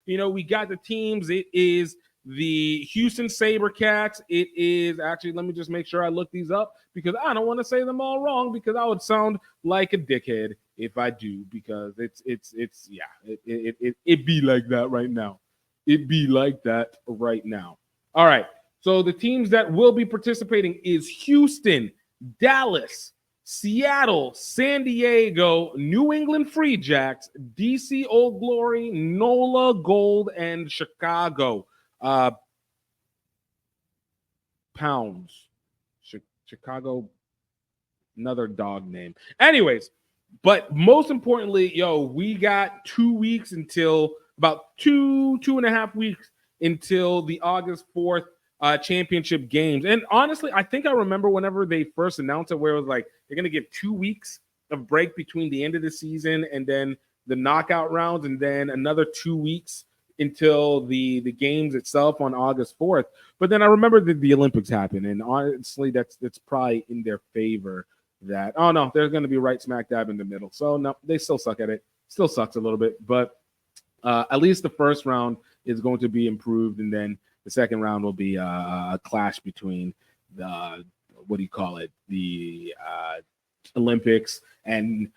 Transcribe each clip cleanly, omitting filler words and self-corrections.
We got the teams. It is the Houston SaberCats. It is actually, let me just make sure I look these up because I don't want to say them all wrong because I would sound like a dickhead if I do, because it be like that right now. It be like that right now. All right. So the teams that will be participating is Houston, Dallas, Seattle, San Diego, New England Free Jacks, DC Old Glory, NOLA Gold, and Chicago Pounds. Chicago, another dog name. Anyways, but most importantly, we got 2 weeks until about 2.5 weeks until the August 4th championship games. And honestly, I think I remember whenever they first announced it, where it was like they're going to give 2 weeks of break between the end of the season and then the knockout rounds, and then another 2 weeks until the games itself on August 4th. But then I remember that the Olympics happened, and honestly, that's probably in their favor. That they're going to be right smack dab in the middle. So no, they still suck at it. Still sucks a little bit, but at least the first round is going to be improved, and then the second round will be a clash between the the Olympics and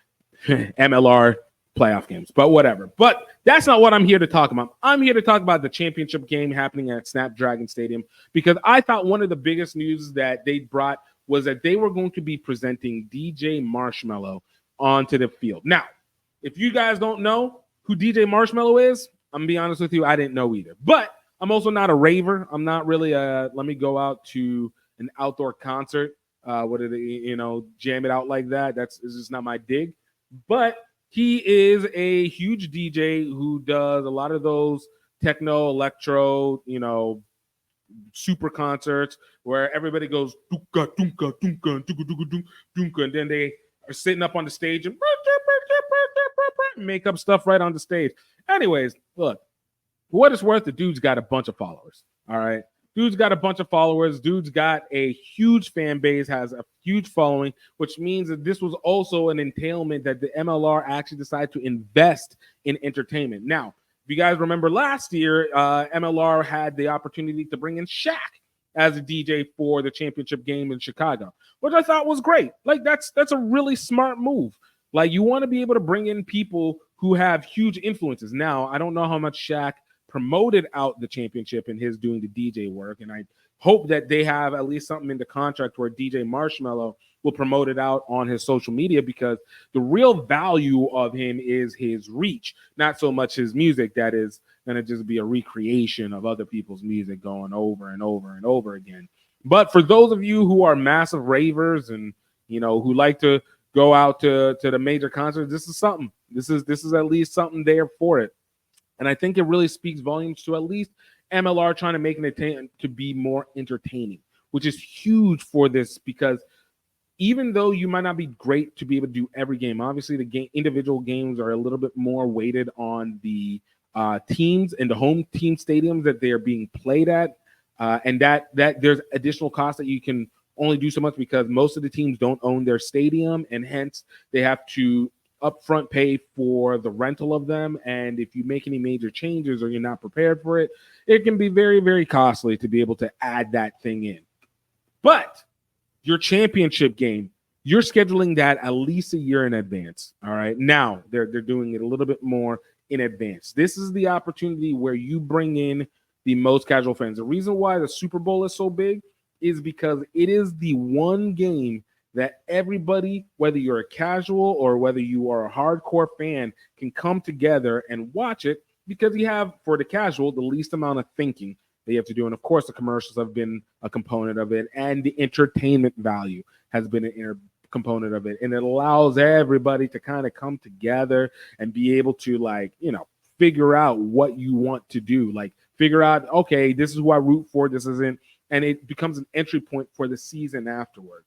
MLR playoff games. But whatever. But that's not what I'm here to talk about. I'm here to talk about the championship game happening at Snapdragon Stadium, because I thought one of the biggest news that they brought was that they were going to be presenting DJ Marshmello onto the field. Now, if you guys don't know who DJ Marshmello is, I'm going to be honest with you, I didn't know either. But I'm also not a raver. I'm not really let me go out to an outdoor concert, jam it out like that. It's just not my dig. But he is a huge DJ who does a lot of those techno, electro, super concerts where everybody goes dunka, dunka, dunka, dunka, dunka, dunka, and then they are sitting up on the stage and make up stuff right on the stage. Anyways, look, for what it's worth, the dude's got a bunch of followers. All right. Dude's got a bunch of followers. Dude's got a huge fan base, has a huge following, which means that this was also an entailment that the MLR actually decided to invest in entertainment. Now, if you guys remember last year, MLR had the opportunity to bring in Shaq as a DJ for the championship game in Chicago, which I thought was great. Like, that's a really smart move. Like, you want to be able to bring in people who have huge influences. Now, I don't know how much Shaq promoted out the championship and his doing the DJ work, and I hope that they have at least something in the contract where DJ Marshmello will promote it out on his social media, because the real value of him is his reach, not so much his music that is going to just be a recreation of other people's music going over and over and over again. But for those of you who are massive ravers and who like to go out to the major concerts, this is something. This is at least something there for it. And I think it really speaks volumes to at least MLR trying to make it to be more entertaining, which is huge for this, because even though you might not be great to be able to do every game, obviously the individual games are a little bit more weighted on the teams and the home team stadiums that they are being played at, and that there's additional costs that you can only do so much because most of the teams don't own their stadium, and hence they have to upfront pay for the rental of them. And if you make any major changes or you're not prepared for it, it can be very, very costly to be able to add that thing in. But your championship game, you're scheduling that at least a year in advance. All right. Now they're doing it a little bit more in advance. This is the opportunity where you bring in the most casual fans. The reason why the Super Bowl is so big is because it is the one game that everybody, whether you're a casual or whether you are a hardcore fan, can come together and watch it, because you have, for the casual, the least amount of thinking they have to do. And of course, the commercials have been a component of it, and the entertainment value has been an component of it. And it allows everybody to kind of come together and be able to, figure out what you want to do. Like, figure out, okay, this is who I root for, this isn't. And it becomes an entry point for the season afterwards.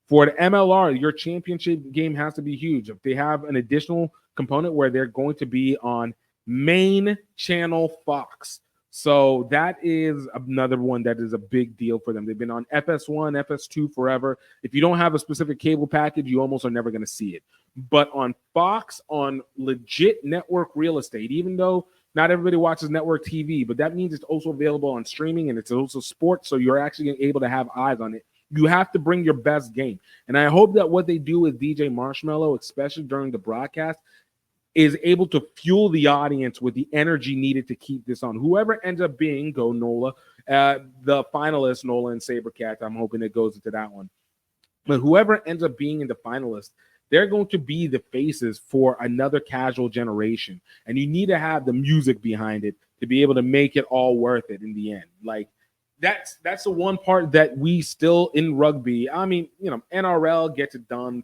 For the MLR, your championship game has to be huge. If they have an additional component where they're going to be on main channel Fox. So that is another one that is a big deal for them. They've been on FS1, FS2 forever. If you don't have a specific cable package, you almost are never going to see it. But on Fox, on legit network real estate, even though Not everybody watches network TV, but that means it's also available on streaming and it's also sports. So you're actually able to have eyes on it. You have to bring your best game. And I hope that what they do with DJ Marshmello, especially during the broadcast, is able to fuel the audience with the energy needed to keep this on. Whoever ends up being, go Nola, the finalist, Nola and Sabercat, I'm hoping it goes into that one. But whoever ends up being in the finalists, they're going to be the faces for another casual generation. And you need to have the music behind it to be able to make it all worth it in the end. Like, that's the one part that we still in rugby. I mean, NRL gets it done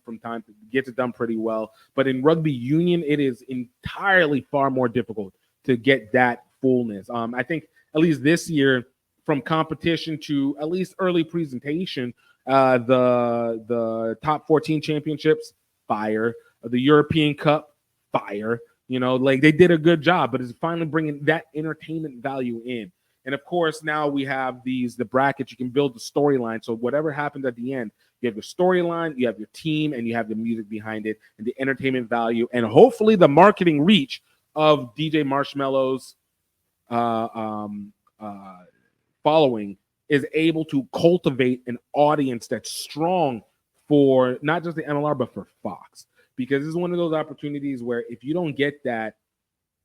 pretty well, but in rugby union, it is entirely far more difficult to get that fullness. I think at least this year, from competition to at least early presentation, the top 14 championships, fire. The European Cup, fire. Like they did a good job, but it's finally bringing that entertainment value in. And of course, now we have the brackets. You can build the storyline. So whatever happens at the end, you have your storyline, you have your team, and you have the music behind it, and the entertainment value, and hopefully the marketing reach of DJ Marshmello's following is able to cultivate an audience that's strong for not just the MLR, but for Fox. Because this is one of those opportunities where if you don't get that,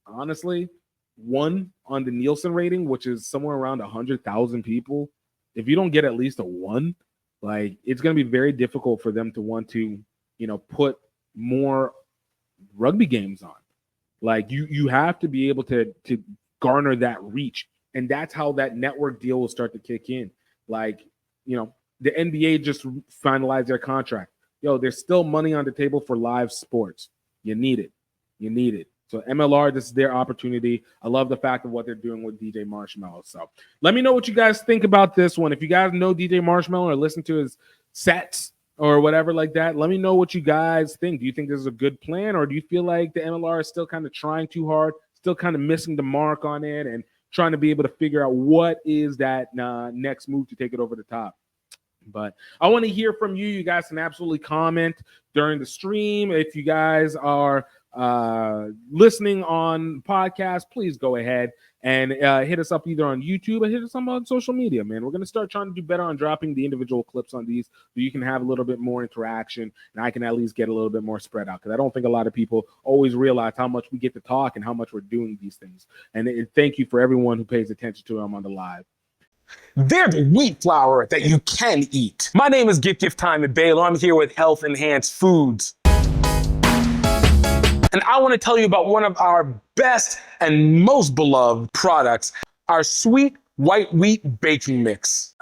honestly, one on the Nielsen rating, which is somewhere around 100,000 people, if you don't get at least a one, like it's going to be very difficult for them to want to, put more rugby games on. Like you have to be able to garner that reach, and that's how that network deal will start to kick in. Like, the NBA just finalized their contract. There's still money on the table for live sports. You need it. So MLR, this is their opportunity. I love the fact of what they're doing with DJ Marshmello. So let me know what you guys think about this one. If you guys know DJ Marshmello or listen to his sets or whatever like that, let me know what you guys think. Do you think this is a good plan, or do you feel like the MLR is still kind of trying too hard, still kind of missing the mark on it, and trying to be able to figure out what is that next move to take it over the top? But I want to hear from you. You guys can absolutely comment during the stream. If you guys are listening on podcast, please go ahead and hit us up either on YouTube or hit us up on social media, man. We're going to start trying to do better on dropping the individual clips on these so you can have a little bit more interaction and I can at least get a little bit more spread out, because I don't think a lot of people always realize how much we get to talk and how much we're doing these things. And thank you for everyone who pays attention to them on the live. They're the wheat flour that you can eat. My name is Gift Time at Baylor. I'm here with Health Enhanced Foods. And I want to tell you about one of our best and most beloved products, our sweet white wheat baking mix.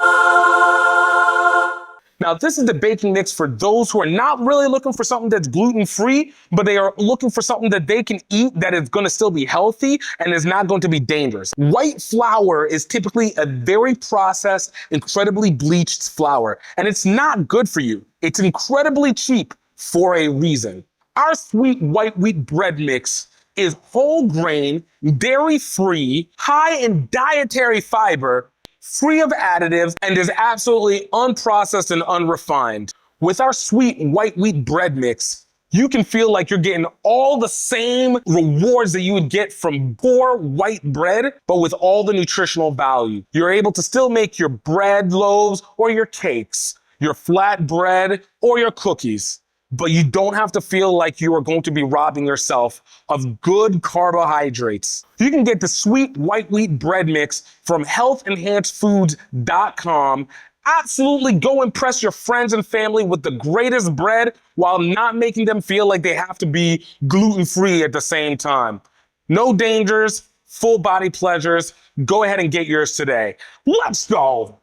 Now, this is the baking mix for those who are not really looking for something that's gluten-free, but they are looking for something that they can eat that is going to still be healthy and is not going to be dangerous. White flour is typically a very processed, incredibly bleached flour, and it's not good for you. It's incredibly cheap for a reason. Our sweet white wheat bread mix is whole grain, dairy-free, high in dietary fiber, free of additives, and is absolutely unprocessed and unrefined. With our sweet white wheat bread mix, you can feel like you're getting all the same rewards that you would get from poor white bread, but with all the nutritional value. You're able to still make your bread loaves or your cakes, your flat bread or your cookies, but you don't have to feel like you are going to be robbing yourself of good carbohydrates. You can get the sweet white wheat bread mix from healthenhancedfoods.com. Absolutely go impress your friends and family with the greatest bread while not making them feel like they have to be gluten-free at the same time. No dangers, full body pleasures. Go ahead and get yours today. Let's go.